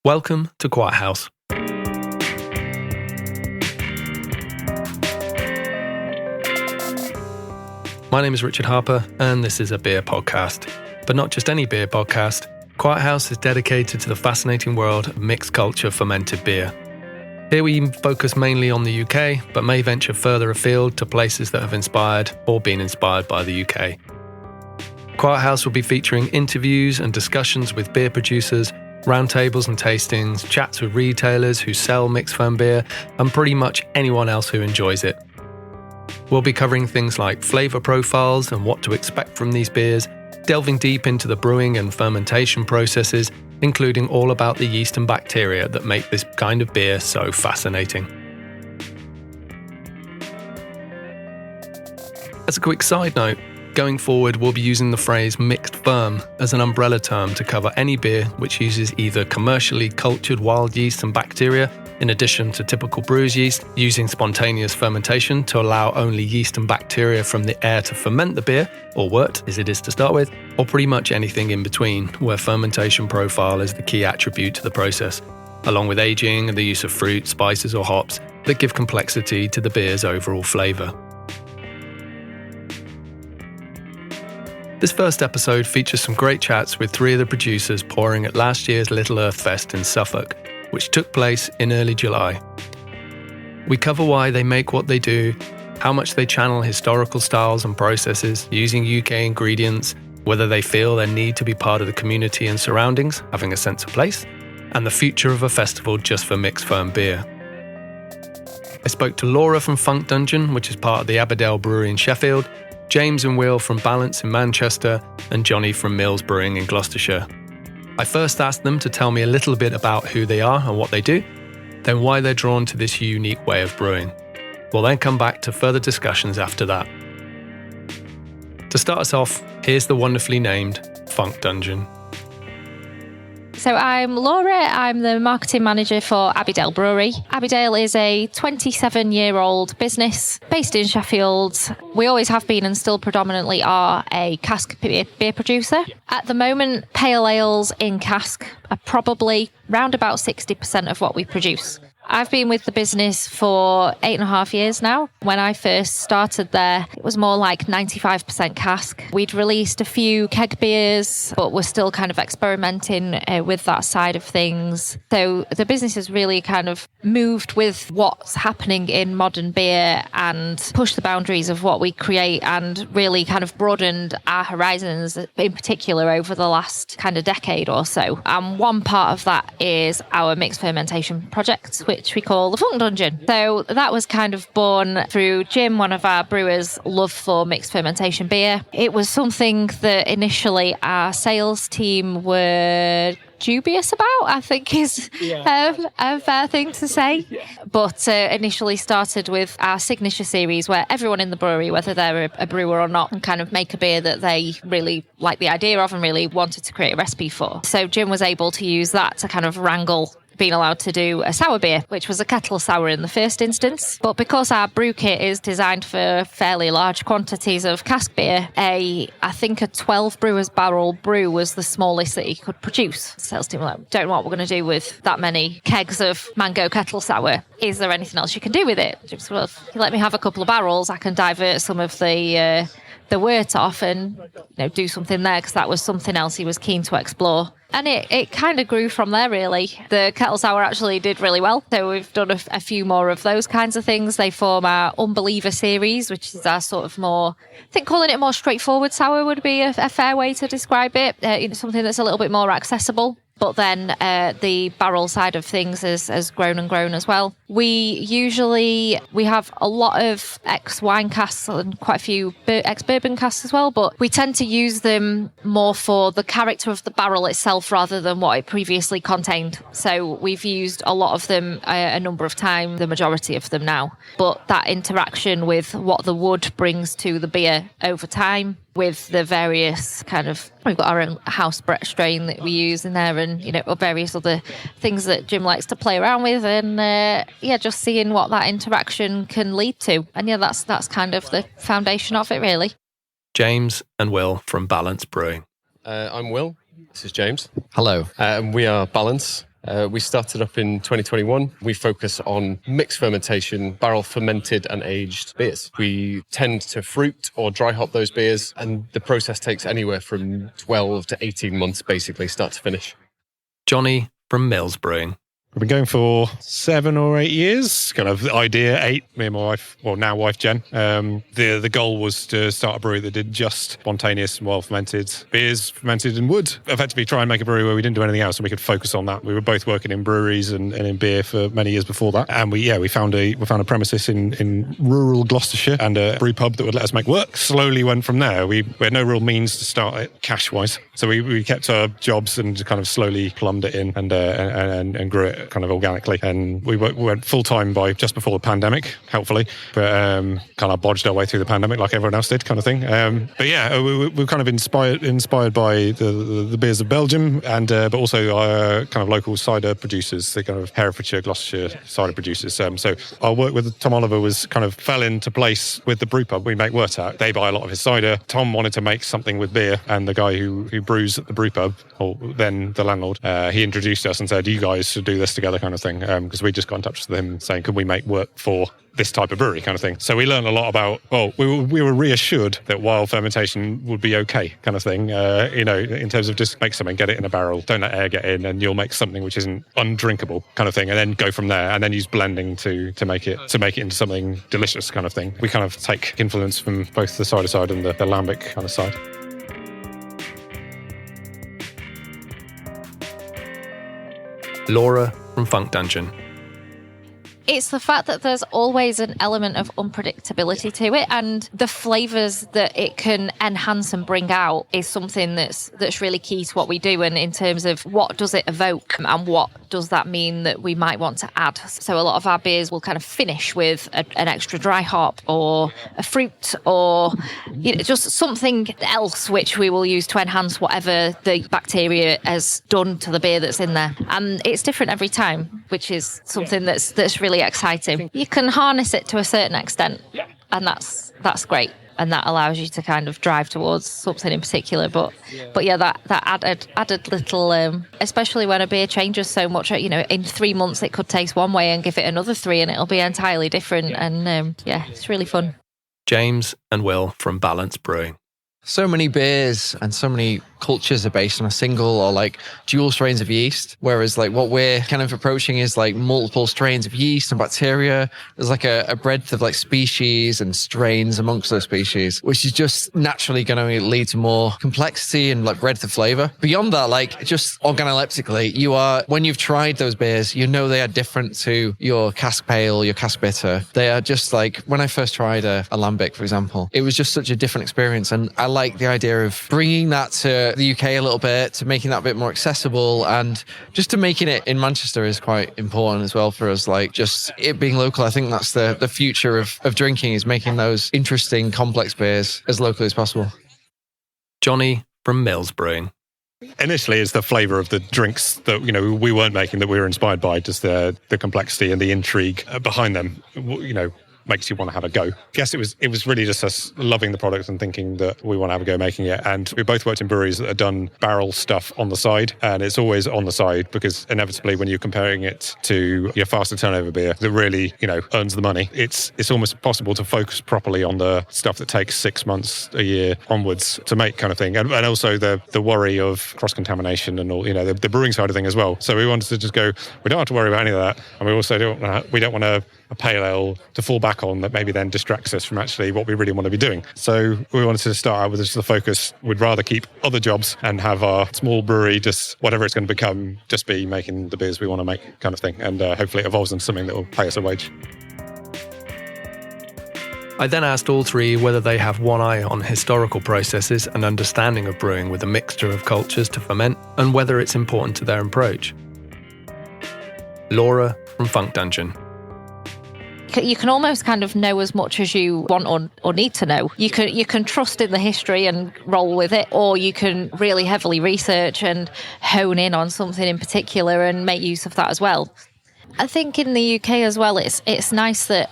Welcome to Quiet House. My name is Richard Harper, and this is a beer podcast. But not just any beer podcast. Quiet House is dedicated to the fascinating world of mixed culture fermented beer. Here we focus mainly on the UK, but may venture further afield to places that have inspired or been inspired by the UK. Quiet House will be featuring interviews and discussions with beer producers, roundtables and tastings, chats with retailers who sell mixed ferm beer, and pretty much anyone else who enjoys it. We'll be covering things like flavour profiles and what to expect from these beers, delving deep into the brewing and fermentation processes, including all about the yeast and bacteria that make this kind of beer so fascinating. As a quick side note, going forward, we'll be using the phrase mixed ferm as an umbrella term to cover any beer which uses either commercially cultured wild yeast and bacteria, in addition to typical brewer's yeast, using spontaneous fermentation to allow only yeast and bacteria from the air to ferment the beer, or wort as it is to start with, or pretty much anything in between, where fermentation profile is the key attribute to the process, along with aging and the use of fruit, spices or hops that give complexity to the beer's overall flavour. This first episode features some great chats with three of the producers pouring at last year's Little Earth Fest in Suffolk, which took place in early July. We cover why they make what they do, how much they channel historical styles and processes using UK ingredients, whether they feel their need to be part of the community and surroundings, having a sense of place, and the future of a festival just for mixed ferm beer. I spoke to Laura from Funk Dungeon, which is part of the Aberdale Brewery in Sheffield, James and Will from Balance in Manchester, and Jonny from Mills Brewing in Gloucestershire. I first asked them to tell me a little bit about who they are and what they do, then why they're drawn to this unique way of brewing. We'll then come back to further discussions after that. To start us off, here's the wonderfully named Funk Dungeon. So I'm Laura, I'm the marketing manager for Aberdale Brewery. Aberdale is a 27-year-old business based in Sheffield. We always have been and still predominantly are a cask beer producer. At the moment, pale ales in cask are probably round about 60% of what we produce. I've been with the business for 8.5 years now. When I first started there, it was more like 95% cask. We'd released a few keg beers, but we're still kind of experimenting with that side of things. So the business has really kind of moved with what's happening in modern beer and pushed the boundaries of what we create and really kind of broadened our horizons, in particular over the last kind of decade or so. And one part of that is our mixed fermentation project, which we call the Funk Dungeon. So that was kind of born through Jim, one of our brewers' love for mixed fermentation beer. It was something that initially our sales team were dubious about, I think is a fair thing to say. Yeah. But initially started with our signature series where everyone in the brewery, whether they're a brewer or not, can kind of make a beer that they really like the idea of and really wanted to create a recipe for. So Jim was able to use that to kind of wrangle being allowed to do a sour beer, which was a kettle sour in the first instance. But because our brew kit is designed for fairly large quantities of cask beer, I think a 12 brewers barrel brew was the smallest that he could produce. The sales team were like, don't know what we're going to do with that many kegs of mango kettle sour. Is there anything else you can do with it? Just, well, if you let me have a couple of barrels, I can divert some of the wort off and do something there, because that was something else he was keen to explore. And it kind of grew from there, really. The kettle sour actually did really well. So we've done a few more of those kinds of things. They form our Unbeliever series, which is our sort of more, I think calling it more straightforward sour would be a fair way to describe it. Something that's a little bit more accessible. But then the barrel side of things has grown and grown as well. We have a lot of ex-wine casks and quite a few ex-bourbon casks as well, but we tend to use them more for the character of the barrel itself rather than what it previously contained. So we've used a lot of them a number of times, the majority of them now. But that interaction with what the wood brings to the beer over time, with the various we've got our own house strain that we use in there, and various other things that Jim likes to play around with, and just seeing what that interaction can lead to. And that's kind of the foundation of it, really. James and Will from Balance Brewing. I'm Will. This is James. Hello. We are Balance. We started up in 2021. We focus on mixed fermentation, barrel fermented and aged beers. We tend to fruit or dry hop those beers, and the process takes anywhere from 12 to 18 months, basically, start to finish. Jonny from Mills Brewing. We've been going for 7 or 8 years, kind of the idea 8, me and my wife, well, now wife Jen. The goal was to start a brewery that did just spontaneous and well-fermented beers fermented in wood. Effectively try and make a brewery where we didn't do anything else and we could focus on that. We were both working in breweries and in beer for many years before that. And we found a premises in rural Gloucestershire and a brew pub that would let us make work. Slowly went from there. We had no real means to start it cash-wise. So we kept our jobs and kind of slowly plumbed it in and grew it kind of organically, and we went full-time by just before the pandemic, helpfully, but kind of bodged our way through the pandemic like everyone else did, kind of thing. But yeah, we're kind of inspired by the beers of Belgium, and but also our kind of local cider producers, the kind of Herefordshire, Gloucestershire cider producers. So our work with Tom Oliver was kind of fell into place with the brew pub we make Wurtak. They buy a lot of his cider. Tom wanted to make something with beer, and the guy who brews at the brew pub, or then the landlord, he introduced us and said, you guys should do this together, kind of thing, because we just got in touch with him saying, could we make work for this type of brewery, kind of thing. So we learned a lot about, well, we were reassured that wild fermentation would be okay, kind of thing, in terms of just make something, get it in a barrel, don't let air get in, and you'll make something which isn't undrinkable, kind of thing, and then go from there, and then use blending to make it into something delicious, kind of thing. We kind of take influence from both the cider side and the lambic kind of side. Laura from Funk Dungeon. It's the fact that there's always an element of unpredictability to it, and the flavours that it can enhance and bring out is something that's really key to what we do, and in terms of what does it evoke and what does that mean that we might want to add. So a lot of our beers will kind of finish with an extra dry hop or a fruit or just something else which we will use to enhance whatever the bacteria has done to the beer that's in there. And it's different every time, which is something that's really exciting. You can harness it to a certain extent, and that's great, and that allows you to kind of drive towards something in particular. But yeah, that added little, especially when a beer changes so much. In 3 months it could taste one way, and give it another 3 and it'll be entirely different. And it's really fun. James and Will from Balance Brewing. So many beers and so many cultures are based on a single or like dual strains of yeast, whereas like what we're kind of approaching is like multiple strains of yeast and bacteria. There's like a breadth of like species and strains amongst those species, which is just naturally going to lead to more complexity and like breadth of flavor. Beyond that, like just organoleptically, when you've tried those beers, they are different to your cask pale, your cask bitter. They are just like, when I first tried a lambic, for example, it was just such a different experience. And I like the idea of bringing that to the UK a little bit, to making that a bit more accessible, and just to making it in Manchester is quite important as well for us. Like just it being local, I think that's the future of drinking, is making those interesting, complex beers as locally as possible. Jonny from Mills Brewing. Initially, it's the flavour of the drinks that we weren't making that we were inspired by, just the complexity and the intrigue behind them. Makes you want to have a go. I guess it was really just us loving the product and thinking that we want to have a go making it. And we both worked in breweries that had done barrel stuff on the side, and it's always on the side because inevitably when you're comparing it to your faster turnover beer that really earns the money, it's almost impossible to focus properly on the stuff that takes 6 months, a year onwards to make, kind of thing. And also the worry of cross contamination and all the brewing side of thing as well. So we wanted to just go, we don't have to worry about any of that, and we also don't want a pale ale to fall back on that maybe then distracts us from actually what we really want to be doing. So we wanted to start out with just the focus. We'd rather keep other jobs and have our small brewery, just whatever it's going to become, just be making the beers we want to make, kind of thing. And hopefully it evolves into something that will pay us a wage. I then asked all three whether they have one eye on historical processes and understanding of brewing with a mixture of cultures to ferment, and whether it's important to their approach. Laura from Funk Dungeon. You can almost kind of know as much as you want or need to know. You can trust in the history and roll with it, or you can really heavily research and hone in on something in particular and make use of that as well. I think in the UK as well, it's nice that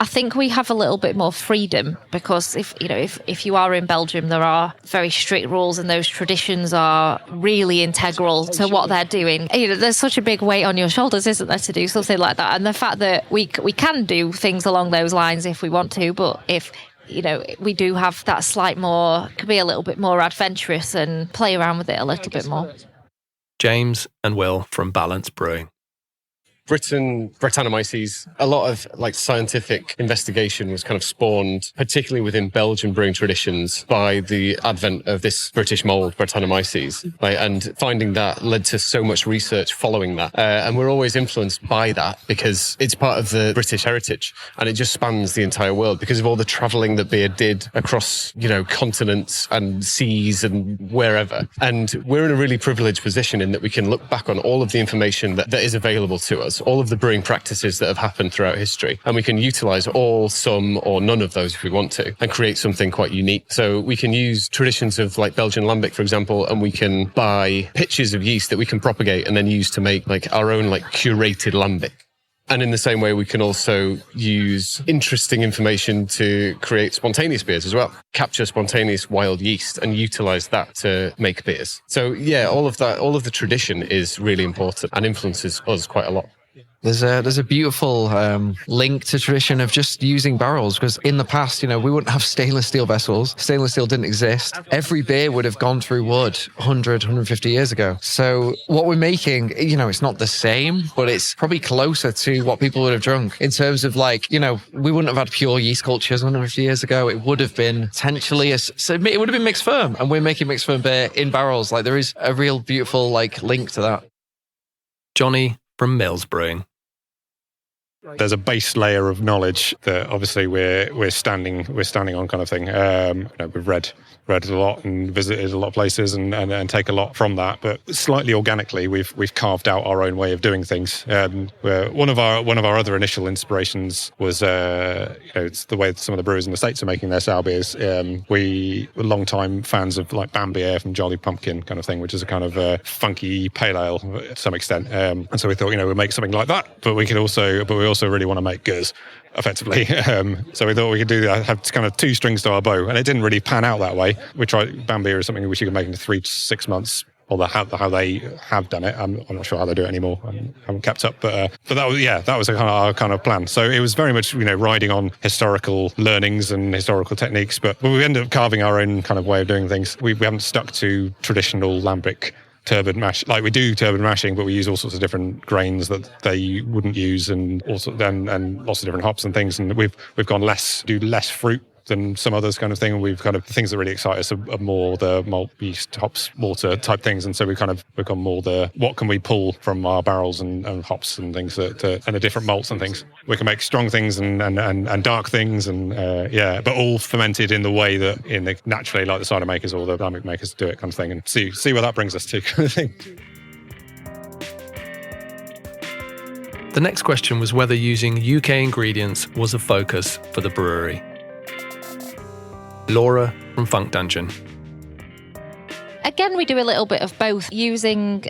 I think we have a little bit more freedom because if you are in Belgium, there are very strict rules and those traditions are really integral to what they're doing. There's such a big weight on your shoulders, isn't there, to do something like that? And the fact that we can do things along those lines if we want to, but if we do have that could be a little bit more adventurous and play around with it a little bit more. James and Will from Balance Brewing. Britain, Brettanomyces, a lot of scientific investigation was kind of spawned, particularly within Belgian brewing traditions, by the advent of this British mold, Brettanomyces. And finding that led to so much research following that. And we're always influenced by that because it's part of the British heritage and it just spans the entire world because of all the travelling that beer did across, continents and seas and wherever. And we're in a really privileged position in that we can look back on all of the information that is available to us, all of the brewing practices that have happened throughout history. And we can utilize all, some, or none of those if we want to and create something quite unique. So we can use traditions of Belgian lambic, for example, and we can buy pitches of yeast that we can propagate and then use to make our own curated lambic. And in the same way, we can also use interesting information to create spontaneous beers as well. Capture spontaneous wild yeast and utilize that to make beers. So yeah, all of the tradition is really important and influences us quite a lot. There's a beautiful link to tradition of just using barrels because in the past, we wouldn't have stainless steel vessels. Stainless steel didn't exist. Every beer would have gone through wood 100, 150 years ago. So what we're making, it's not the same, but it's probably closer to what people would have drunk in terms of we wouldn't have had pure yeast cultures 150 years ago. It would have been potentially it would have been mixed ferm, and we're making mixed ferm beer in barrels. There is a real beautiful link to that. Jonny from Mills Brewing. There's a base layer of knowledge that obviously we're standing on, kind of thing. We've read a lot and visited a lot of places and take a lot from that, but slightly organically we've carved out our own way of doing things. One of our other initial inspirations was it's the way some of the brewers in the States are making their sour beers. We were long time fans of Bambi Ale from Jolly Pumpkin kind of thing, which is a kind of funky pale ale to some extent. And so we thought we'd make something like that, but we also really want to make gers effectively. So we thought we could do that, have kind of two strings to our bow, and it didn't really pan out that way. We tried Bambi is something which you can make in 3 to 6 months, or how they have done it. I'm not sure how they do it anymore. I haven't kept up, but that was our kind of plan. So it was very much riding on historical learnings and historical techniques, but we ended up carving our own kind of way of doing things. We haven't stuck to traditional lambic turbid mash. We do turbid mashing, but we use all sorts of different grains that they wouldn't use, and also and lots of different hops and things. And we've gone less fruit than some others kind of thing. We've kind of the things that really excite us are more the malt, yeast, hops, water type things. And so we've gone more the what can we pull from our barrels and hops and things and the different malts and things. We can make strong things and dark things but all fermented in the way that naturally like the cider makers or the lambic makers do it kind of thing, and see where that brings us to kind of thing. The next question was whether using UK ingredients was a focus for the brewery. Laura from Funk Dungeon. Again, we do a little bit of both, using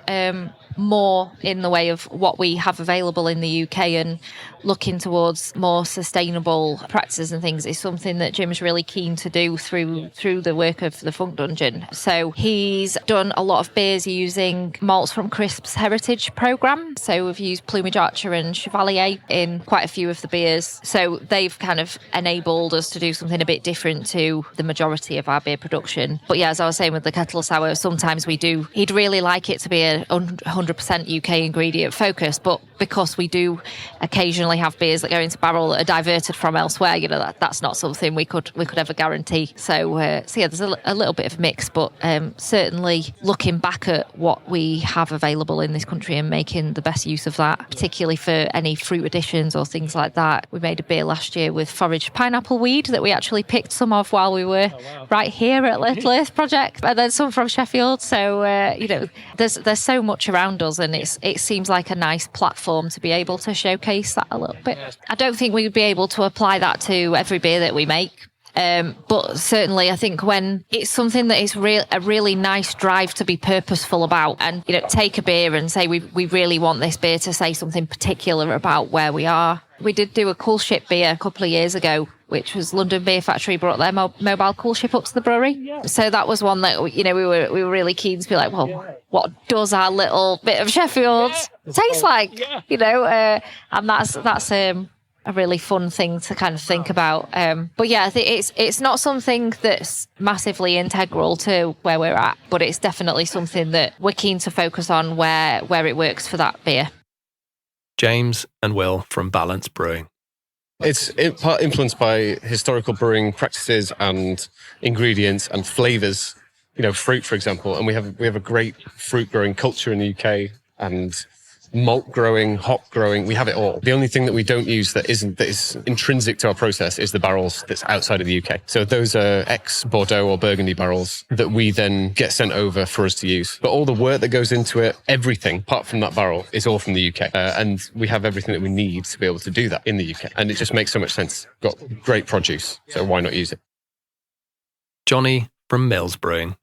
more in the way of what we have available in the UK and looking towards more sustainable practices and things is something that Jim's really keen to do through the work of the Funk Dungeon. So he's done a lot of beers using malts from Crisp's Heritage programme. So we've used Plumage Archer and Chevalier in quite a few of the beers. So they've kind of enabled us to do something a bit different to the majority of our beer production. But yeah, as I was saying with the kettle sour, sometimes he'd really like it to be a 100% UK ingredient focus, but because we do occasionally have beers that go into barrel that are diverted from elsewhere, that's not something we could ever guarantee. So yeah, there's a little bit of a mix, but certainly looking back at what we have available in this country and making the best use of that, particularly for any fruit additions or things like that. We made a beer last year with foraged pineapple weed that we actually picked some of while we were right here at Little Earth Project, and then some from Sheffield. So there's so much around us, and it seems like a nice platform to be able to showcase that a little bit. I don't think we would be able to apply that to every beer that we make. But certainly I think when it's something that is a really nice drive to be purposeful about, and take a beer and say we really want this beer to say something particular about where we are, We did do a cool ship beer a couple of years ago, which was London Beer Factory brought their mobile cool ship up to the brewery. So that was one that, we were really keen to be like, well, what does our little bit of Sheffield taste like? And that's a really fun thing to kind of think about. But yeah, I think it's not something that's massively integral to where we're at, but it's definitely something that we're keen to focus on where it works for that beer. James and Will from Balance Brewing. It's part influenced by historical brewing practices and ingredients and flavours. Fruit, for example, and we have a great fruit growing culture in the UK, and malt growing, hop growing, we have it all. The only thing that we don't use that is intrinsic to our process is the barrels that's outside of the UK. So those are ex-Bordeaux or Burgundy barrels that we then get sent over for us to use. But all the work that goes into it, everything apart from that barrel is all from the UK. And we have everything that we need to be able to do that in the UK. And it just makes so much sense. Got great produce, so why not use it? Jonny from Mills Brewing.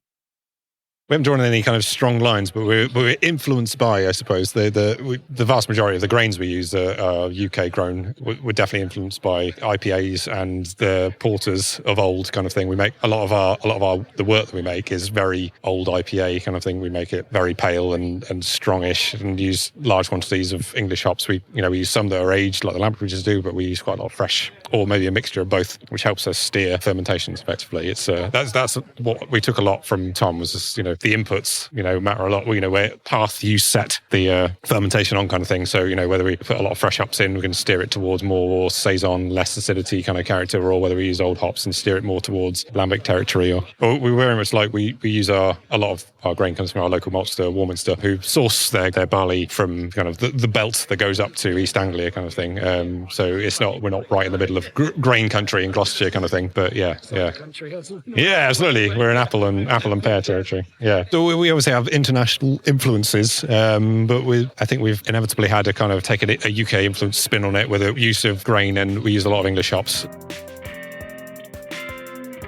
We haven't drawn any kind of strong lines, but we're influenced by, I suppose, the vast majority of the grains we use are UK grown. We're definitely influenced by IPAs and the porters of old kind of thing. We make a lot of the work that we make is very old IPA kind of thing. We make it very pale and strongish, and use large quantities of English hops. We use some that are aged like the lamp bridges do, but we use quite a lot of fresh, or maybe a mixture of both, which helps us steer fermentations effectively. It's that's what we took a lot from Tom, was just, the inputs, matter a lot. Where path you set the fermentation on kind of thing. So, whether we put a lot of fresh hops in, we can steer it towards more saison, less acidity kind of character, or whether we use old hops and steer it more towards lambic territory. Or we very much like we use a lot of our grain comes from our local maltster, Warminster, who source their barley from kind of the belt that goes up to East Anglia kind of thing. So we're not right in the middle of grain country in Gloucestershire kind of thing. But yeah, absolutely, we're in apple and pear territory. Yeah. So we obviously have international influences, but I think we've inevitably had to kind of take a UK influence spin on it with the use of grain, and we use a lot of English hops.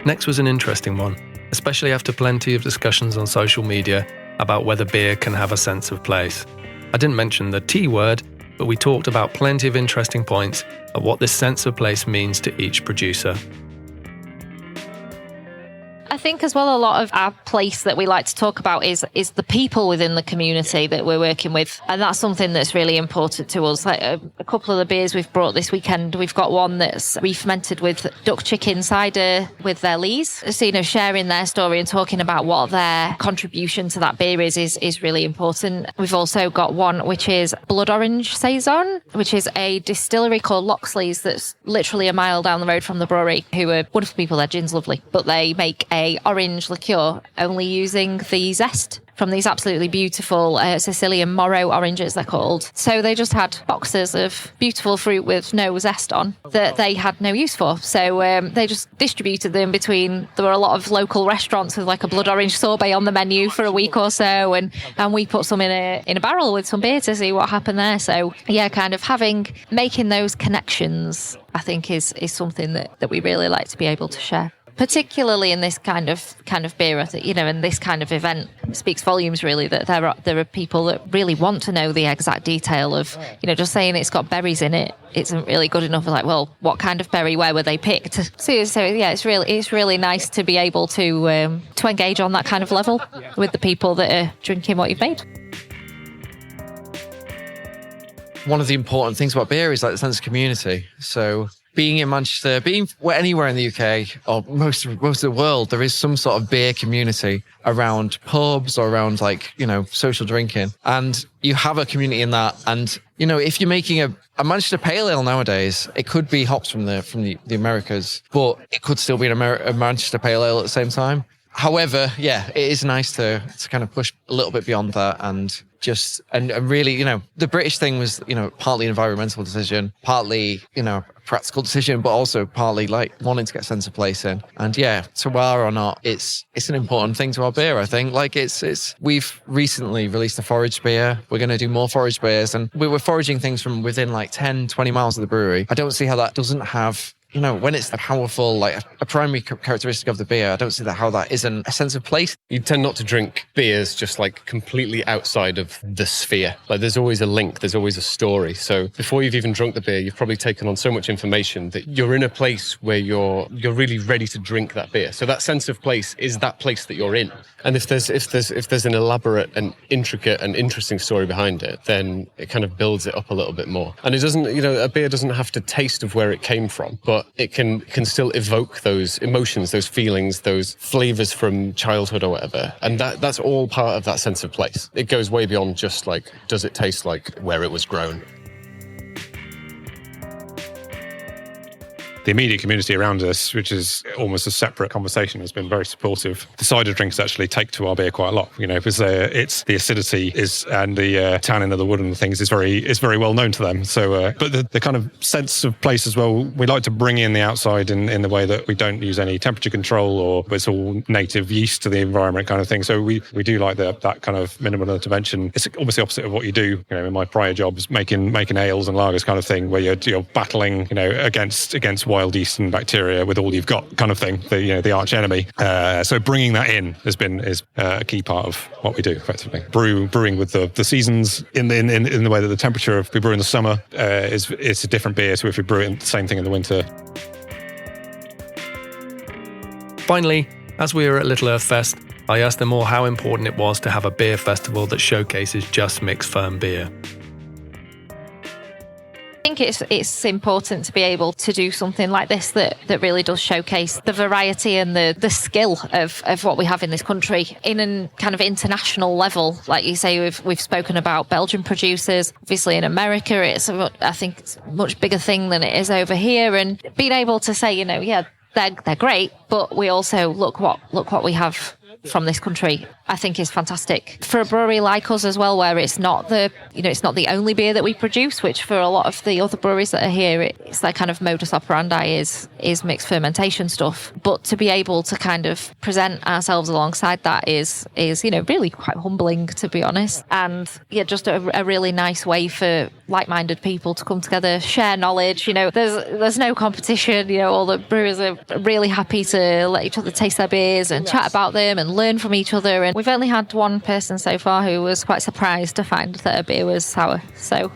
Next was an interesting one, especially after plenty of discussions on social media about whether beer can have a sense of place. I didn't mention the T word, but we talked about plenty of interesting points of what this sense of place means to each producer. I think as well, a lot of our place that we like to talk about is the people within the community that we're working with. And that's something that's really important to us. Like a couple of the beers we've brought this weekend, we've got one that's re-fermented with duck chicken cider with their lees. So, sharing their story and talking about what their contribution to that beer is really important. We've also got one which is Blood Orange Saison, which is a distillery called Loxley's that's literally a mile down the road from the brewery, who are wonderful people. Their gin's lovely, but they make a orange liqueur only using the zest from these absolutely beautiful Sicilian Moro oranges, they're called. So they just had boxes of beautiful fruit with no zest on that they had no use for. So they just distributed them between, there were a lot of local restaurants with like a blood orange sorbet on the menu for a week or so, and we put some in a barrel with some beer to see what happened there. So yeah, kind of making those connections, I think is something that we really like to be able to share. Particularly in this kind of beer, I think, in this kind of event, it speaks volumes really that there are people that really want to know the exact detail of, just saying it's got berries in it isn't really good enough. Like, well, what kind of berry? Where were they picked? So yeah, it's really nice to be able to engage on that kind of level with the people that are drinking what you've made. One of the important things about beer is like the sense of community. So being in Manchester, being anywhere in the UK or most of the world, there is some sort of beer community around pubs or around social drinking. And you have a community in that. And, if you're making a Manchester Pale Ale nowadays, it could be hops from the Americas, but it could still be a Manchester Pale Ale at the same time. However, yeah, it is nice to kind of push a little bit beyond that and just, and really, the British thing was, partly an environmental decision, partly, a practical decision, but also partly like wanting to get a sense of place in. And yeah, terroir or not, it's an important thing to our beer, I think. Like we've recently released a forage beer. We're going to do more forage beers, and we were foraging things from within like 10, 20 miles of the brewery. I don't see how that doesn't have when it's a powerful, like a primary characteristic of the beer, I don't see how that isn't a sense of place. You tend not to drink beers just like completely outside of the sphere. Like there's always a link, there's always a story. So before you've even drunk the beer, you've probably taken on so much information that you're in a place where you're really ready to drink that beer. So that sense of place is that place that you're in. And if there's an elaborate and intricate and interesting story behind it, then it kind of builds it up a little bit more. And it doesn't, a beer doesn't have to taste of where it came from, but it can still evoke those emotions, those feelings, those flavors from childhood or whatever. And that's all part of that sense of place. It goes way beyond just like, does it taste like where it was grown? The immediate community around us, which is almost a separate conversation, has been very supportive. The cider drinkers actually take to our beer quite a lot, because it's the acidity and the tannin of the wood and the things is very well known to them. So, but the kind of sense of place as well, we like to bring in the outside in the way that we don't use any temperature control, or it's all native yeast to the environment kind of thing. So we do like that kind of minimal intervention. It's almost the opposite of what you do. In my prior jobs, making ales and lagers kind of thing, where you're battling, against wild yeast and bacteria with all you've got kind of thing, the arch enemy. So bringing that in is a key part of what we do effectively. Brewing with the seasons in the way that the temperature if we brew in the summer is a different beer to if we brew it the same thing in the winter. Finally, as we were at Little Earth Fest, I asked them all how important it was to have a beer festival that showcases just mixed ferm beer. I think it's important to be able to do something like this that really does showcase the variety and the skill of what we have in this country in a kind of international level. Like you say, we've spoken about Belgian producers. Obviously in America, I think it's a much bigger thing than it is over here. And being able to say, they're great, but we also look what we have from this country, I think is fantastic. For a brewery like us as well, where it's not the only beer that we produce, which for a lot of the other breweries that are here, it's their kind of modus operandi is mixed fermentation stuff. But to be able to kind of present ourselves alongside that is really quite humbling, to be honest. And just a really nice way for like-minded people to come together, share knowledge. There's no competition. All the brewers are really happy to let each other taste their beers and chat about them and learn from each other. And we've only had one person so far who was quite surprised to find that a beer was sour. So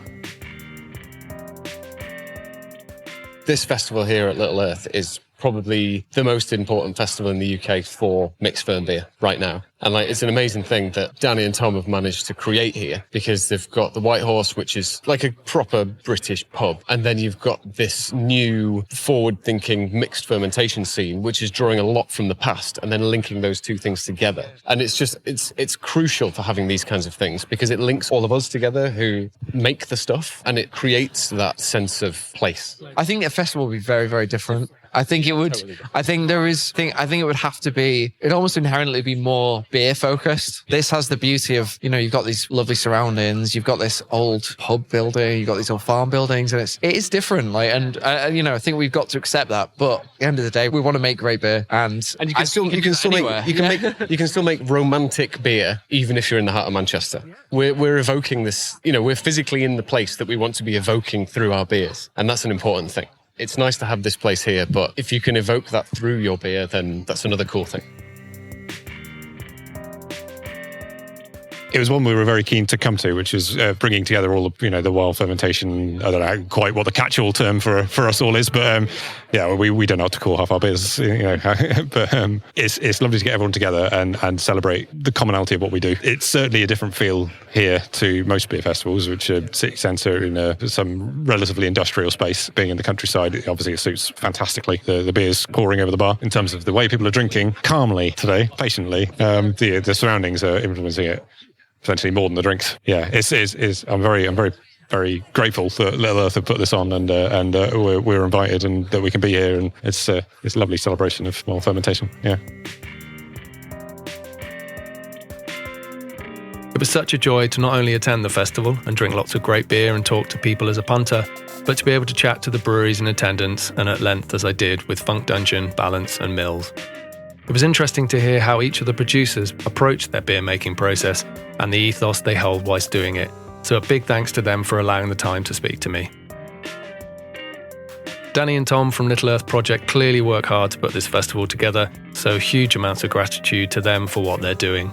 this festival here at Little Earth is probably the most important festival in the UK for mixed ferm beer right now. And it's an amazing thing that Danny and Tom have managed to create here, because they've got the White Horse, which is like a proper British pub. And then you've got this new forward-thinking mixed fermentation scene, which is drawing a lot from the past and then linking those two things together. And it's crucial for having these kinds of things, because it links all of us together who make the stuff, and it creates that sense of place. I think a festival would be very, very different. I think it would. Totally. I think it would have to be. It'd almost inherently be more beer focused. This has the beauty of you've got these lovely surroundings. You've got this old pub building. You've got these old farm buildings, and it is different. I think we've got to accept that. But at the end of the day, we want to make great beer, and you can still make romantic beer even if you're in the heart of Manchester. We're evoking this. We're physically in the place that we want to be evoking through our beers, and that's an important thing. It's nice to have this place here, but if you can evoke that through your beer, then that's another cool thing. It was one we were very keen to come to, which is bringing together all of the wild fermentation. I don't know quite what the catch-all term for us all is, but we don't know what to call half our beers. But it's lovely to get everyone together and celebrate the commonality of what we do. It's certainly a different feel here to most beer festivals, which are city centre in some relatively industrial space. Being in the countryside, obviously it suits fantastically. The beer's pouring over the bar. In terms of the way people are drinking, calmly today, patiently, the surroundings are influencing it. Potentially more than the drinks. Yeah, I'm very, very grateful that Little Earth have put this on, and we're invited, and that we can be here, and it's a lovely celebration of wild fermentation. Yeah. It was such a joy to not only attend the festival and drink lots of great beer and talk to people as a punter, but to be able to chat to the breweries in attendance, and at length as I did with Funk Dungeon, Balance and Mills. It was interesting to hear how each of the producers approached their beer making process and the ethos they hold whilst doing it. So a big thanks to them for allowing the time to speak to me. Danny and Tom from Little Earth Project clearly work hard to put this festival together, so huge amounts of gratitude to them for what they're doing.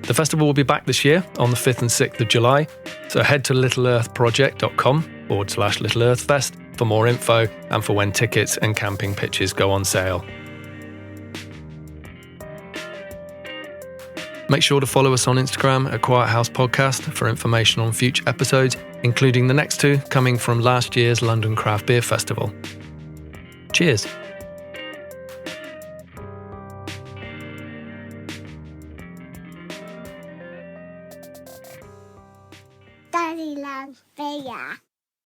The festival will be back this year on the 5th and 6th of July, so head to littleearthproject.com/LittleEarthFest for more info and for when tickets and camping pitches go on sale. Make sure to follow us on Instagram at Quiet House Podcast for information on future episodes, including the next 2 coming from last year's London Craft Beer Festival. Cheers! Daddy loves beer.